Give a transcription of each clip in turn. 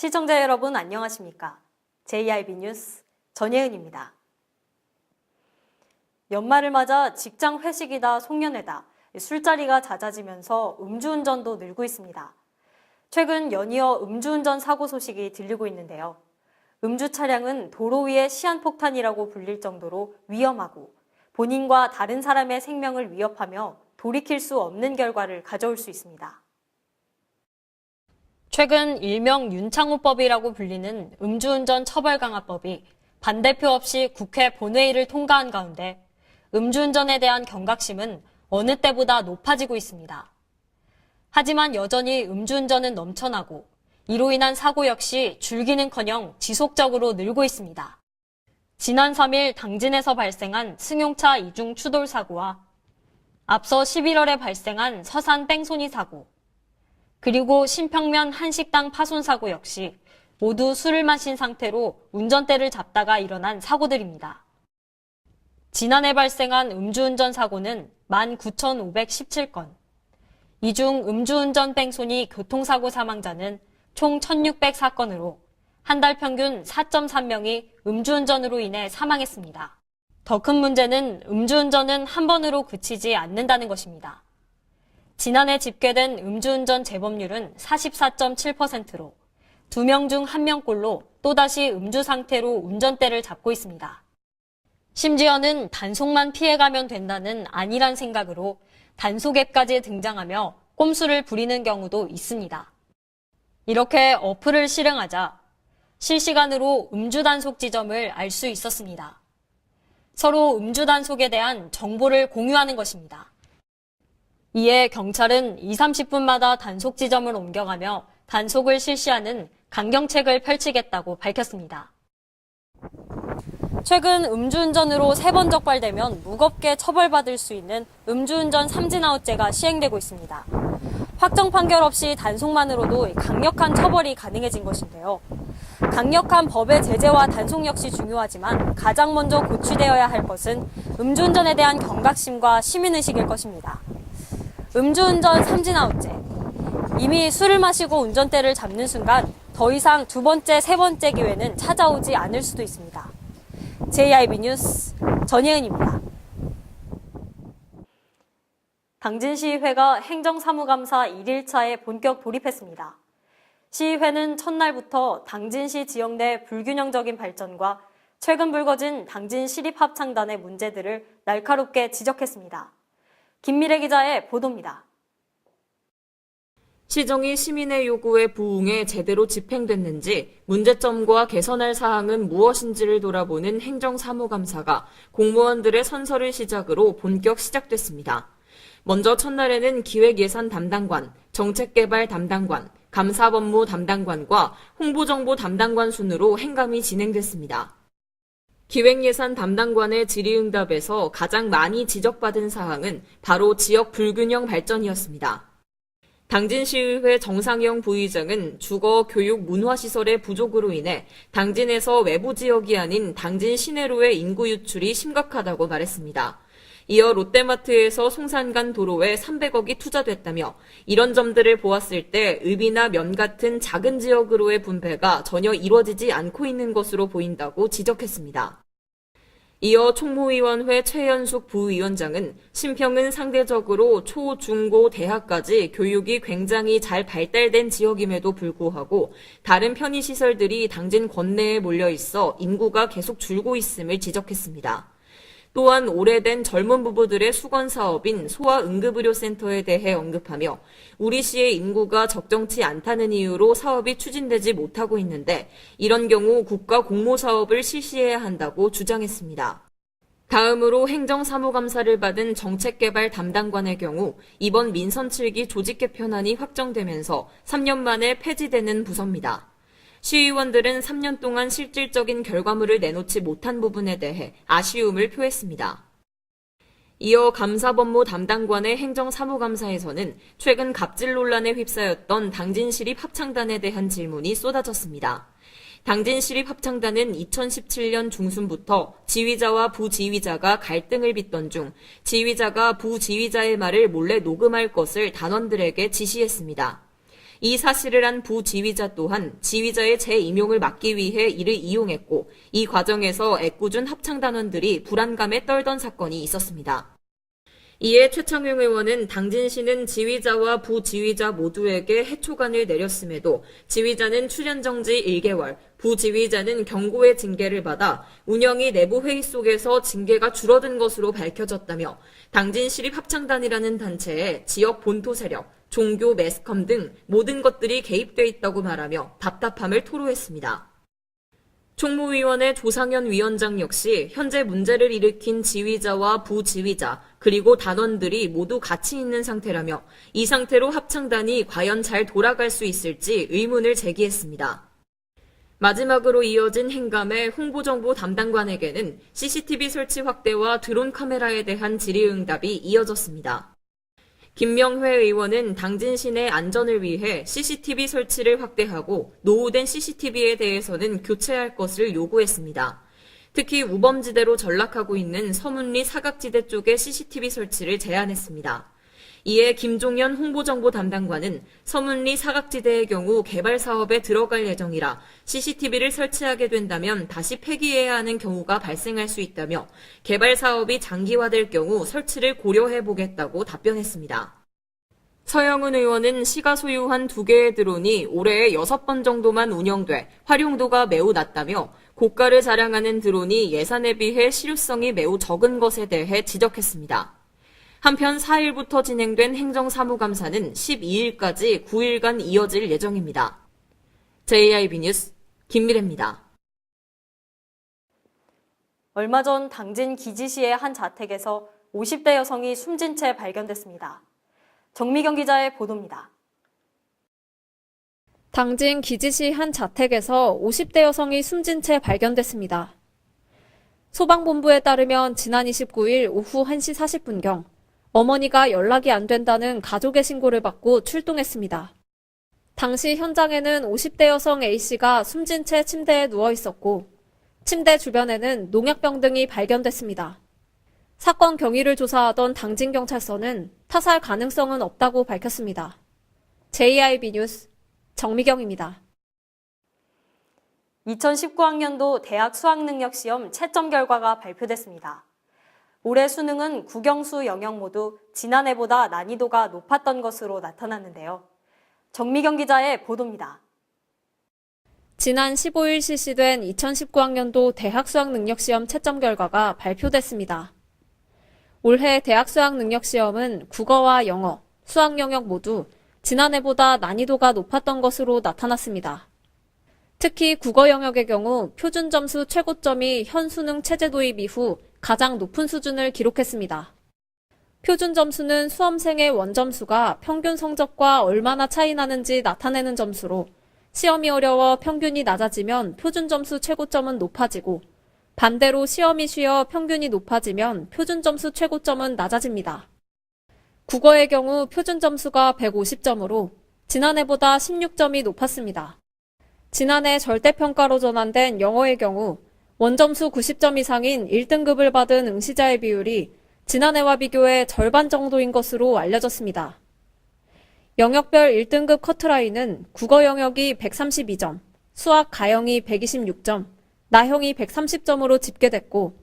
시청자 여러분 안녕하십니까? JIB 뉴스 전예은입니다. 연말을 맞아 직장 회식이다 송년회다 술자리가 잦아지면서 음주운전도 늘고 있습니다. 최근 연이어 음주운전 사고 소식이 들리고 있는데요. 음주 차량은 도로 위의 시한폭탄이라고 불릴 정도로 위험하고 본인과 다른 사람의 생명을 위협하며 돌이킬 수 없는 결과를 가져올 수 있습니다. 최근 일명 윤창호법이라고 불리는 음주운전 처벌강화법이 반대표 없이 국회 본회의를 통과한 가운데 음주운전에 대한 경각심은 어느 때보다 높아지고 있습니다. 하지만 여전히 음주운전은 넘쳐나고 이로 인한 사고 역시 줄기는커녕 지속적으로 늘고 있습니다. 지난 3일 당진에서 발생한 승용차 이중 추돌 사고와 앞서 11월에 발생한 서산 뺑소니 사고, 그리고 신평면 한식당 파손 사고 역시 모두 술을 마신 상태로 운전대를 잡다가 일어난 사고들입니다. 지난해 발생한 음주운전 사고는 19,517건, 이 중 음주운전 뺑소니 교통사고 사망자는 총 1,604건으로 한 달 평균 4.3명이 음주운전으로 인해 사망했습니다. 더 큰 문제는 음주운전은 한 번으로 그치지 않는다는 것입니다. 지난해 집계된 음주운전 재범률은 44.7%로 2명 중 1명꼴로 또다시 음주 상태로 운전대를 잡고 있습니다. 심지어는 단속만 피해가면 된다는 안일한 생각으로 단속 앱까지 등장하며 꼼수를 부리는 경우도 있습니다. 이렇게 어플을 실행하자 실시간으로 음주 단속 지점을 알 수 있었습니다. 서로 음주 단속에 대한 정보를 공유하는 것입니다. 이에 경찰은 20-30분마다 단속 지점을 옮겨가며 단속을 실시하는 강경책을 펼치겠다고 밝혔습니다. 최근 음주운전으로 3번 적발되면 무겁게 처벌받을 수 있는 음주운전 삼진아웃제가 시행되고 있습니다. 확정 판결 없이 단속만으로도 강력한 처벌이 가능해진 것인데요. 강력한 법의 제재와 단속 역시 중요하지만 가장 먼저 고취되어야 할 것은 음주운전에 대한 경각심과 시민의식일 것입니다. 음주운전 삼진아웃제. 이미 술을 마시고 운전대를 잡는 순간 더 이상 두 번째, 세 번째 기회는 찾아오지 않을 수도 있습니다. JIB 뉴스 전예은입니다. 당진시의회가 행정사무감사 1일차에 본격 돌입했습니다. 시의회는 첫날부터 당진시 지역 내 불균형적인 발전과 최근 불거진 당진 시립합창단의 문제들을 날카롭게 지적했습니다. 김미래 기자의 보도입니다. 시정이 시민의 요구에 부응해 제대로 집행됐는지 문제점과 개선할 사항은 무엇인지를 돌아보는 행정사무감사가 공무원들의 선서를 시작으로 본격 시작됐습니다. 먼저 첫날에는 기획예산 담당관, 정책개발 담당관, 감사법무 담당관과 홍보정보 담당관 순으로 행감이 진행됐습니다. 기획예산 담당관의 질의응답에서 가장 많이 지적받은 사항은 바로 지역 불균형 발전이었습니다. 당진시의회 정상영 부의장은 주거, 교육, 문화시설의 부족으로 인해 당진에서 외부 지역이 아닌 당진 시내로의 인구 유출이 심각하다고 말했습니다. 이어 롯데마트에서 송산간 도로에 300억이 투자됐다며 이런 점들을 보았을 때 읍이나 면 같은 작은 지역으로의 분배가 전혀 이루어지지 않고 있는 것으로 보인다고 지적했습니다. 이어 총무위원회 최연숙 부위원장은 신평은 상대적으로 초, 중, 고, 대학까지 교육이 굉장히 잘 발달된 지역임에도 불구하고 다른 편의시설들이 당진 권내에 몰려 있어 인구가 계속 줄고 있음을 지적했습니다. 또한 오래된 젊은 부부들의 수건 사업인 소아응급의료센터에 대해 언급하며 우리 시의 인구가 적정치 않다는 이유로 사업이 추진되지 못하고 있는데 이런 경우 국가 공모 사업을 실시해야 한다고 주장했습니다. 다음으로 행정사무감사를 받은 정책개발 담당관의 경우 이번 민선 7기 조직 개편안이 확정되면서 3년 만에 폐지되는 부서입니다. 시의원들은 3년 동안 실질적인 결과물을 내놓지 못한 부분에 대해 아쉬움을 표했습니다. 이어 감사법무 담당관의 행정사무감사에서는 최근 갑질 논란에 휩싸였던 당진시립합창단에 대한 질문이 쏟아졌습니다. 당진시립합창단은 2017년 중순부터 지휘자와 부지휘자가 갈등을 빚던 중 지휘자가 부지휘자의 말을 몰래 녹음할 것을 단원들에게 지시했습니다. 이 사실을 안 부지휘자 또한 지휘자의 재임용을 막기 위해 이를 이용했고 이 과정에서 애꿎은 합창단원들이 불안감에 떨던 사건이 있었습니다. 이에 최창용 의원은 당진시는 지휘자와 부지휘자 모두에게 해초간을 내렸음에도 지휘자는 출연정지 1개월, 부지휘자는 경고의 징계를 받아 운영위 내부회의 속에서 징계가 줄어든 것으로 밝혀졌다며 당진시립합창단이라는 단체에 지역 본토 세력, 종교, 매스컴 등 모든 것들이 개입돼 있다고 말하며 답답함을 토로했습니다. 총무위원회 조상현 위원장 역시 현재 문제를 일으킨 지휘자와 부지휘자 그리고 단원들이 모두 같이 있는 상태라며 이 상태로 합창단이 과연 잘 돌아갈 수 있을지 의문을 제기했습니다. 마지막으로 이어진 행감의 홍보정보 담당관에게는 CCTV 설치 확대와 드론 카메라에 대한 질의응답이 이어졌습니다. 김명회 의원은 당진시 내 안전을 위해 CCTV 설치를 확대하고 노후된 CCTV에 대해서는 교체할 것을 요구했습니다. 특히 우범지대로 전락하고 있는 서문리 사각지대 쪽에 CCTV 설치를 제안했습니다. 이에 김종현 홍보정보 담당관은 서문리 사각지대의 경우 개발 사업에 들어갈 예정이라 CCTV를 설치하게 된다면 다시 폐기해야 하는 경우가 발생할 수 있다며 개발 사업이 장기화될 경우 설치를 고려해 보겠다고 답변했습니다. 서영은 의원은 시가 소유한 2개의 드론이 올해에 6번 정도만 운영돼 활용도가 매우 낮다며 고가를 자랑하는 드론이 예산에 비해 실효성이 매우 적은 것에 대해 지적했습니다. 한편 4일부터 진행된 행정사무감사는 12일까지 9일간 이어질 예정입니다. JIB 뉴스 김미래입니다. 얼마 전 당진 기지시의 한 자택에서 50대 여성이 숨진 채 발견됐습니다. 정미경 기자의 보도입니다. 당진 기지시 한 자택에서 50대 여성이 숨진 채 발견됐습니다. 소방본부에 따르면 지난 29일 오후 1시 40분경 어머니가 연락이 안 된다는 가족의 신고를 받고 출동했습니다. 당시 현장에는 50대 여성 A씨가 숨진 채 침대에 누워 있었고 침대 주변에는 농약병 등이 발견됐습니다. 사건 경위를 조사하던 당진경찰서는 타살 가능성은 없다고 밝혔습니다. JIB 뉴스 정미경입니다. 2019학년도 대학 수학능력시험 채점 결과가 발표됐습니다. 올해 수능은 국영수 영역 모두 지난해보다 난이도가 높았던 것으로 나타났는데요. 정미경 기자의 보도입니다. 지난 15일 실시된 2019학년도 대학 수학능력시험 채점 결과가 발표됐습니다. 올해 대학 수학능력시험은 국어와 영어, 수학 영역 모두 지난해보다 난이도가 높았던 것으로 나타났습니다. 특히 국어 영역의 경우 표준 점수 최고점이 현 수능 체제 도입 이후 가장 높은 수준을 기록했습니다. 표준 점수는 수험생의 원점수가 평균 성적과 얼마나 차이 나는지 나타내는 점수로 시험이 어려워 평균이 낮아지면 표준 점수 최고점은 높아지고 반대로 시험이 쉬워 평균이 높아지면 표준 점수 최고점은 낮아집니다. 국어의 경우 표준 점수가 150점으로 지난해보다 16점이 높았습니다. 지난해 절대평가로 전환된 영어의 경우 원점수 90점 이상인 1등급을 받은 응시자의 비율이 지난해와 비교해 절반 정도인 것으로 알려졌습니다. 영역별 1등급 커트라인은 국어 영역이 132점, 수학 가형이 126점, 나형이 130점으로 집계됐고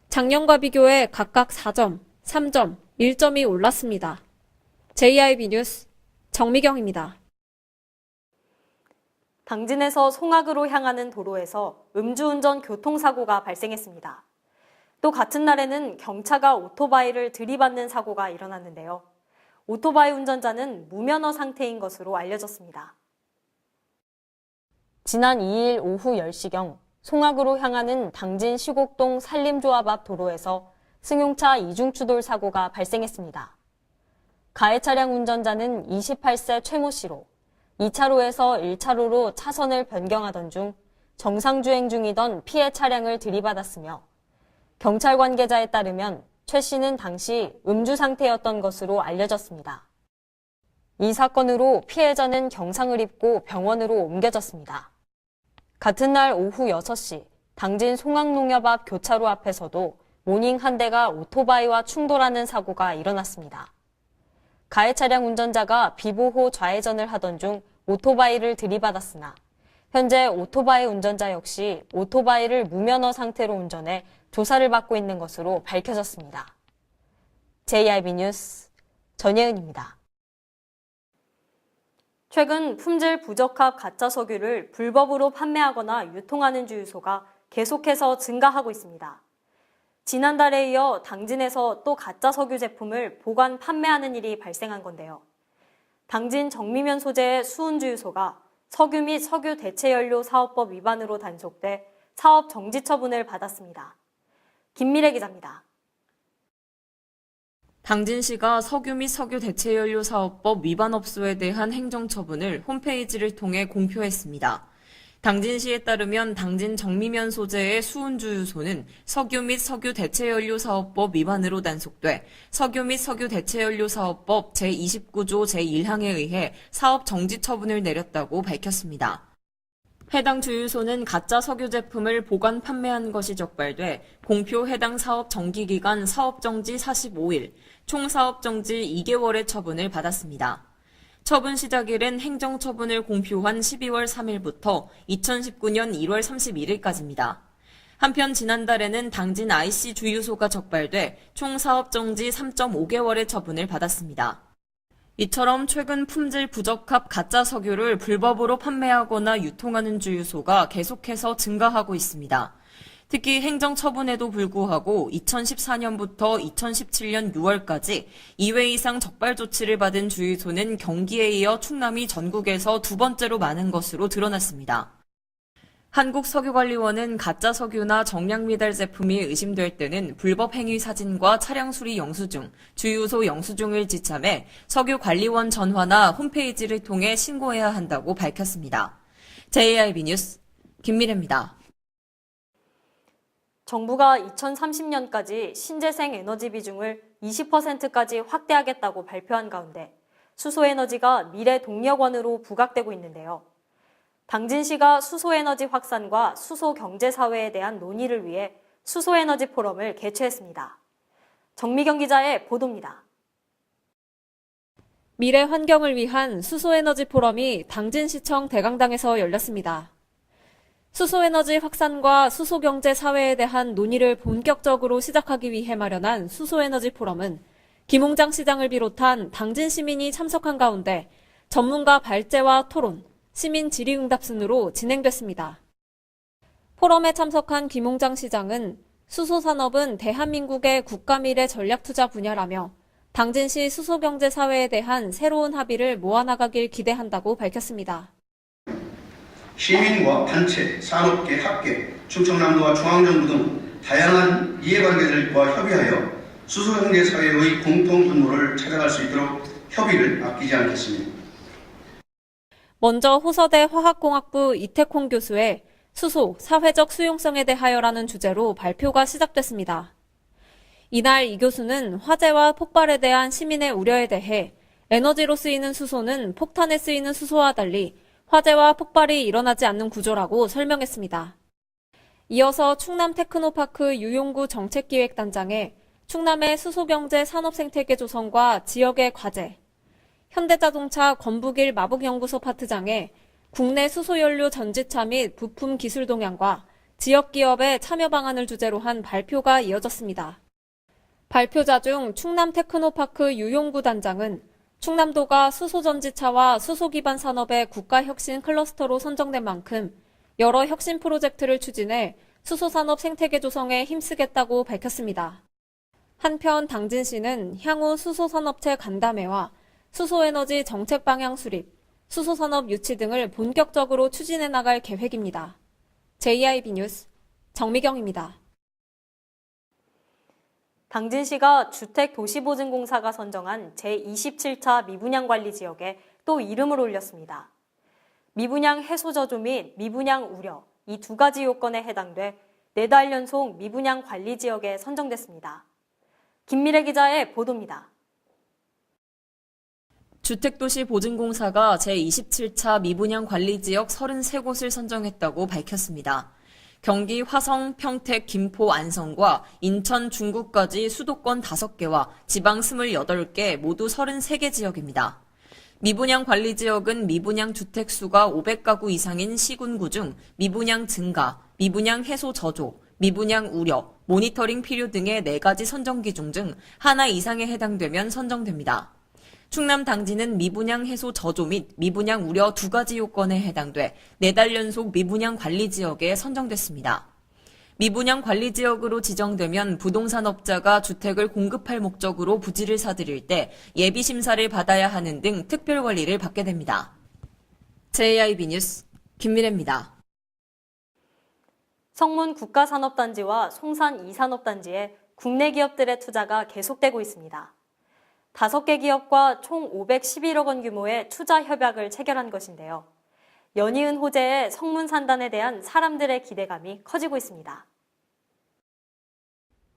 작년과 비교해 각각 4점, 3점, 1점이 올랐습니다. JIB 뉴스 정미경입니다. 당진에서 송악으로 향하는 도로에서 음주운전 교통사고가 발생했습니다. 또 같은 날에는 경차가 오토바이를 들이받는 사고가 일어났는데요. 오토바이 운전자는 무면허 상태인 것으로 알려졌습니다. 지난 2일 오후 10시경 송악으로 향하는 당진 시곡동 산림조합 앞 도로에서 승용차 이중추돌 사고가 발생했습니다. 가해 차량 운전자는 28세 최모 씨로 2차로에서 1차로로 차선을 변경하던 중 정상주행 중이던 피해 차량을 들이받았으며 경찰 관계자에 따르면 최 씨는 당시 음주 상태였던 것으로 알려졌습니다. 이 사건으로 피해자는 경상을 입고 병원으로 옮겨졌습니다. 같은 날 오후 6시 당진 송악농협 앞 교차로 앞에서도 모닝 한 대가 오토바이와 충돌하는 사고가 일어났습니다. 가해 차량 운전자가 비보호 좌회전을 하던 중 오토바이를 들이받았으나 현재 오토바이 운전자 역시 오토바이를 무면허 상태로 운전해 조사를 받고 있는 것으로 밝혀졌습니다. JIB 뉴스 전예은입니다. 최근 품질 부적합 가짜 석유를 불법으로 판매하거나 유통하는 주유소가 계속해서 증가하고 있습니다. 지난달에 이어 당진에서 또 가짜 석유 제품을 보관 판매하는 일이 발생한 건데요. 당진 정미면 소재의 수은주유소가 석유 및 석유 대체연료 사업법 위반으로 단속돼 사업 정지 처분을 받았습니다. 김미래 기자입니다. 당진시가 석유 및 석유 대체연료 사업법 위반 업소에 대한 행정처분을 홈페이지를 통해 공표했습니다. 당진시에 따르면 당진 정미면 소재의 수은주유소는 석유 및 석유 대체연료 사업법 위반으로 단속돼 석유 및 석유 대체연료 사업법 제29조 제1항에 의해 사업 정지 처분을 내렸다고 밝혔습니다. 해당 주유소는 가짜 석유 제품을 보관 판매한 것이 적발돼 공표 해당 사업 정기기간 사업정지 45일, 총 사업정지 2개월의 처분을 받았습니다. 처분 시작일은 행정처분을 공표한 12월 3일부터 2019년 1월 31일까지입니다. 한편 지난달에는 당진 IC 주유소가 적발돼 총 사업정지 3.5개월의 처분을 받았습니다. 이처럼 최근 품질 부적합 가짜 석유를 불법으로 판매하거나 유통하는 주유소가 계속해서 증가하고 있습니다. 특히 행정처분에도 불구하고 2014년부터 2017년 6월까지 2회 이상 적발 조치를 받은 주유소는 경기에 이어 충남이 전국에서 두 번째로 많은 것으로 드러났습니다. 한국석유관리원은 가짜 석유나 정량 미달 제품이 의심될 때는 불법 행위 사진과 차량 수리 영수증, 주유소 영수증을 지참해 석유관리원 전화나 홈페이지를 통해 신고해야 한다고 밝혔습니다. JIB 뉴스 김미래입니다. 정부가 2030년까지 신재생 에너지 비중을 20%까지 확대하겠다고 발표한 가운데 수소에너지가 미래 동력원으로 부각되고 있는데요. 당진시가 수소에너지 확산과 수소경제사회에 대한 논의를 위해 수소에너지 포럼을 개최했습니다. 정미경 기자의 보도입니다. 미래 환경을 위한 수소에너지 포럼이 당진시청 대강당에서 열렸습니다. 수소에너지 확산과 수소경제 사회에 대한 논의를 본격적으로 시작하기 위해 마련한 수소에너지 포럼은 김홍장 시장을 비롯한 당진 시민이 참석한 가운데 전문가 발제와 토론, 시민 질의응답 순으로 진행됐습니다. 포럼에 참석한 김홍장 시장은 수소산업은 대한민국의 국가미래 전략투자 분야라며 당진시 수소경제 사회에 대한 새로운 합의를 모아나가길 기대한다고 밝혔습니다. 시민과 단체, 산업계, 학계, 충청남도와 중앙정부 등 다양한 이해관계들과 협의하여 수소경제사회의 공통 분모를 찾아갈 수 있도록 협의를 아끼지 않겠습니다. 먼저 호서대 화학공학부 이태콩 교수의 수소, 사회적 수용성에 대하여라는 주제로 발표가 시작됐습니다. 이날 이 교수는 화재와 폭발에 대한 시민의 우려에 대해 에너지로 쓰이는 수소는 폭탄에 쓰이는 수소와 달리 화재와 폭발이 일어나지 않는 구조라고 설명했습니다. 이어서 충남 테크노파크 유용구 정책기획단장에 충남의 수소경제 산업생태계 조성과 지역의 과제, 현대자동차 건북일 마북연구소 파트장에 국내 수소연료 전지차 및 부품 기술 동향과 지역기업의 참여 방안을 주제로 한 발표가 이어졌습니다. 발표자 중 충남 테크노파크 유용구 단장은 충남도가 수소전지차와 수소기반 산업의 국가혁신 클러스터로 선정된 만큼 여러 혁신 프로젝트를 추진해 수소산업 생태계 조성에 힘쓰겠다고 밝혔습니다. 한편 당진시는 향후 수소산업체 간담회와 수소에너지 정책 방향 수립, 수소산업 유치 등을 본격적으로 추진해 나갈 계획입니다. JIB 뉴스 정미경입니다. 당진시가 주택도시보증공사가 선정한 제27차 미분양 관리 지역에 또 이름을 올렸습니다. 미분양 해소 저조 및 미분양 우려, 이 두 가지 요건에 해당돼 4달 연속 미분양 관리 지역에 선정됐습니다. 김미래 기자의 보도입니다. 주택도시보증공사가 제27차 미분양 관리지역 33곳을 선정했다고 밝혔습니다. 경기 화성, 평택, 김포, 안성과 인천, 중구까지 수도권 5개와 지방 28개 모두 33개 지역입니다. 미분양 관리 지역은 미분양 주택 수가 500가구 이상인 시군구 중 미분양 증가, 미분양 해소 저조, 미분양 우려, 모니터링 필요 등의 4가지 선정 기준 중 하나 이상에 해당되면 선정됩니다. 충남 당진은 미분양 해소 저조 및 미분양 우려 2가지 요건에 해당돼 4달 연속 미분양 관리 지역에 선정됐습니다. 미분양 관리 지역으로 지정되면 부동산업자가 주택을 공급할 목적으로 부지를 사들일 때 예비 심사를 받아야 하는 등 특별 관리를 받게 됩니다. JIB 뉴스 김미래입니다. 성문 국가산업단지와 송산 2산업단지에 국내 기업들의 투자가 계속되고 있습니다. 5개 기업과 총 511억 원 규모의 투자 협약을 체결한 것인데요. 연이은 호재의 성문 산단에 대한 사람들의 기대감이 커지고 있습니다.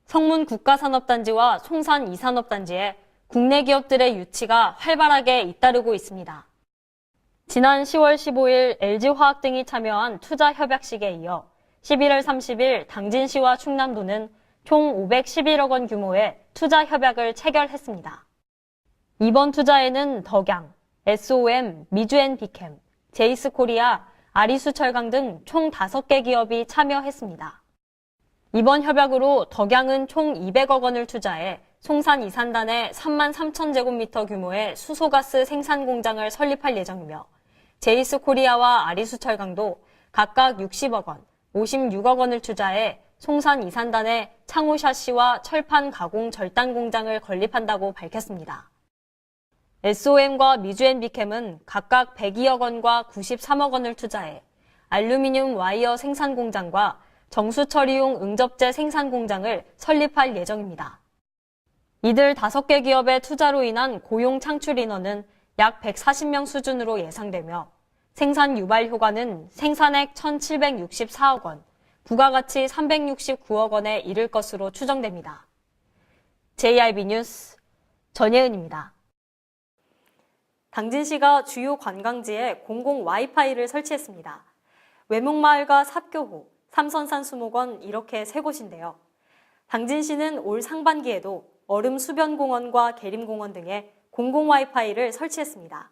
성문 국가산업단지와 송산 2산업단지에 국내 기업들의 유치가 활발하게 잇따르고 있습니다. 지난 10월 15일 LG화학 등이 참여한 투자 협약식에 이어 11월 30일 당진시와 충남도는 총 511억 원 규모의 투자 협약을 체결했습니다. 이번 투자에는 덕양, SOM, 미주앤비캠, 제이스코리아, 아리수철강 등 총 5개 기업이 참여했습니다. 이번 협약으로 덕양은 총 200억 원을 투자해 송산 2산단에 3만 3천 제곱미터 규모의 수소가스 생산 공장을 설립할 예정이며 제이스코리아와 아리수철강도 각각 60억 원, 56억 원을 투자해 송산 2산단에 창호 샤시와 철판 가공 절단 공장을 건립한다고 밝혔습니다. SOM과 미주앤비캠은 각각 102억 원과 93억 원을 투자해 알루미늄 와이어 생산 공장과 정수 처리용 응접재 생산 공장을 설립할 예정입니다. 이들 5개 기업의 투자로 인한 고용 창출 인원은 약 140명 수준으로 예상되며 생산 유발 효과는 생산액 1,764억 원, 부가가치 369억 원에 이를 것으로 추정됩니다. JIB 뉴스 전예은입니다. 당진시가 주요 관광지에 공공 와이파이를 설치했습니다. 외목마을과 삽교호, 삼선산 수목원 이렇게 3곳인데요. 당진시는 올 상반기에도 얼음 수변공원과 계림공원 등에 공공 와이파이를 설치했습니다.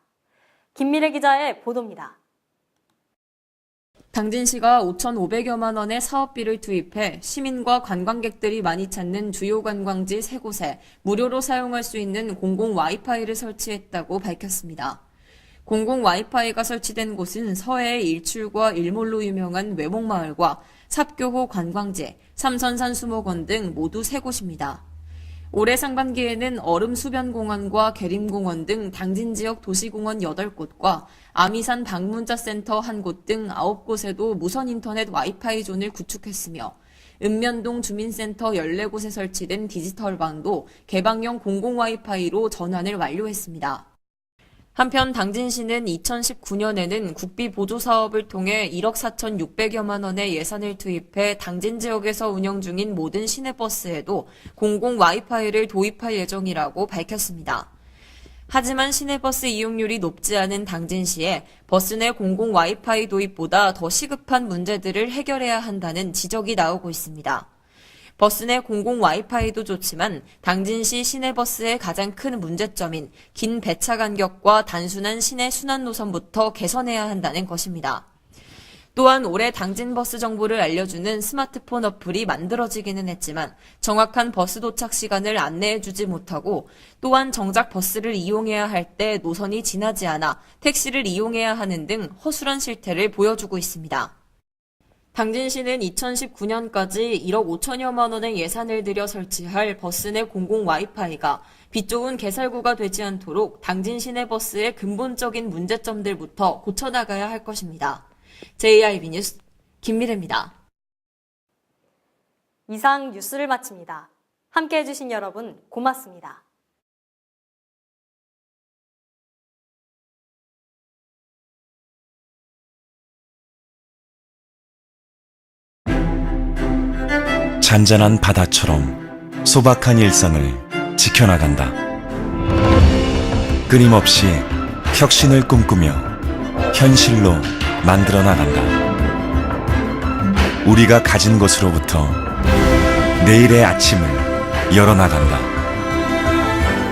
김미래 기자의 보도입니다. 당진시가 5,500여만 원의 사업비를 투입해 시민과 관광객들이 많이 찾는 주요 관광지 3곳에 무료로 사용할 수 있는 공공 와이파이를 설치했다고 밝혔습니다. 공공 와이파이가 설치된 곳은 서해의 일출과 일몰로 유명한 외목마을과 삽교호 관광지, 삼선산 수목원 등 모두 3곳입니다. 올해 상반기에는 얼음수변공원과 계림공원 등 당진 지역 도시공원 8곳과 아미산 방문자센터 1곳 등 9곳에도 무선 인터넷 와이파이 존을 구축했으며 읍면동 주민센터 14곳에 설치된 디지털방도 개방형 공공 와이파이로 전환을 완료했습니다. 한편 당진시는 2019년에는 국비 보조 사업을 통해 1억 4,600여만 원의 예산을 투입해 당진 지역에서 운영 중인 모든 시내버스에도 공공 와이파이를 도입할 예정이라고 밝혔습니다. 하지만 시내버스 이용률이 높지 않은 당진시에 버스 내 공공 와이파이 도입보다 더 시급한 문제들을 해결해야 한다는 지적이 나오고 있습니다. 버스 내 공공 와이파이도 좋지만 당진시 시내버스의 가장 큰 문제점인 긴 배차 간격과 단순한 시내 순환 노선부터 개선해야 한다는 것입니다. 또한 올해 당진버스 정보를 알려주는 스마트폰 어플이 만들어지기는 했지만 정확한 버스 도착 시간을 안내해주지 못하고 또한 정작 버스를 이용해야 할 때 노선이 지나지 않아 택시를 이용해야 하는 등 허술한 실태를 보여주고 있습니다. 당진시는 2019년까지 1억 5천여만 원의 예산을 들여 설치할 버스 내 공공 와이파이가 빛 좋은 개설구가 되지 않도록 당진 시내버스의 근본적인 문제점들부터 고쳐나가야 할 것입니다. JIB 뉴스 김미래입니다. 이상 뉴스를 마칩니다. 함께해 주신 여러분 고맙습니다. 잔잔한 바다처럼 소박한 일상을 지켜나간다. 끊임없이 혁신을 꿈꾸며 현실로 만들어 나간다. 우리가 가진 것으로부터 내일의 아침을 열어나간다.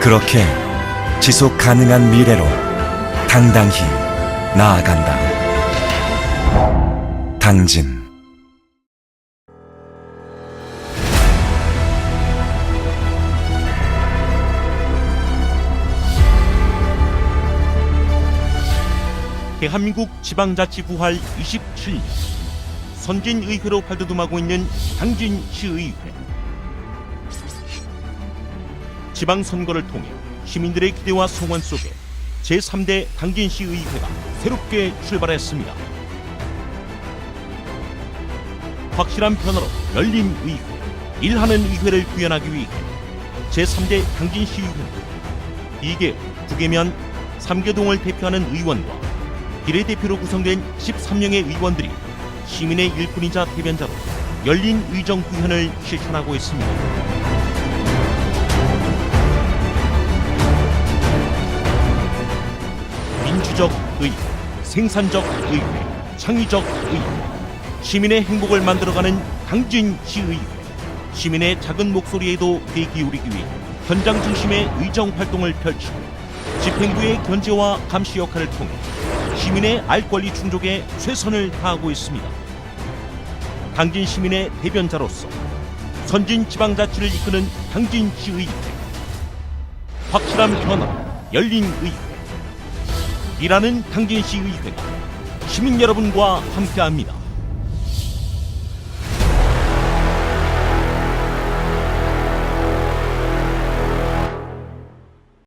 그렇게 지속 가능한 미래로 당당히 나아간다. 당진. 대한민국 지방자치 부활 27년 선진의회로 발돋움하고 있는 당진시의회. 지방선거를 통해 시민들의 기대와 소원 속에 제3대 당진시의회가 새롭게 출발했습니다. 확실한 변화로 열린 의회, 일하는 의회를 구현하기 위해 제3대 당진시의회는 2개, 9개면 3개동을 대표하는 의원과 비례대표로 구성된 13명의 의원들이 시민의 일꾼이자 대변자로 열린 의정 구현을 실천하고 있습니다. 민주적 의회, 생산적 의회, 창의적 의회, 시민의 행복을 만들어가는 당진시의회, 시민의 작은 목소리에도 귀 기울이기 위해 현장 중심의 의정 활동을 펼치고 집행부의 견제와 감시 역할을 통해 시민의 알 권리 충족에 최선을 다하고 있습니다. 당진 시민의 대변자로서 선진 지방자치를 이끄는 당진시의회. 확실한 변화, 열린 의회. 일하는 당진시의회가 시민 여러분과 함께합니다.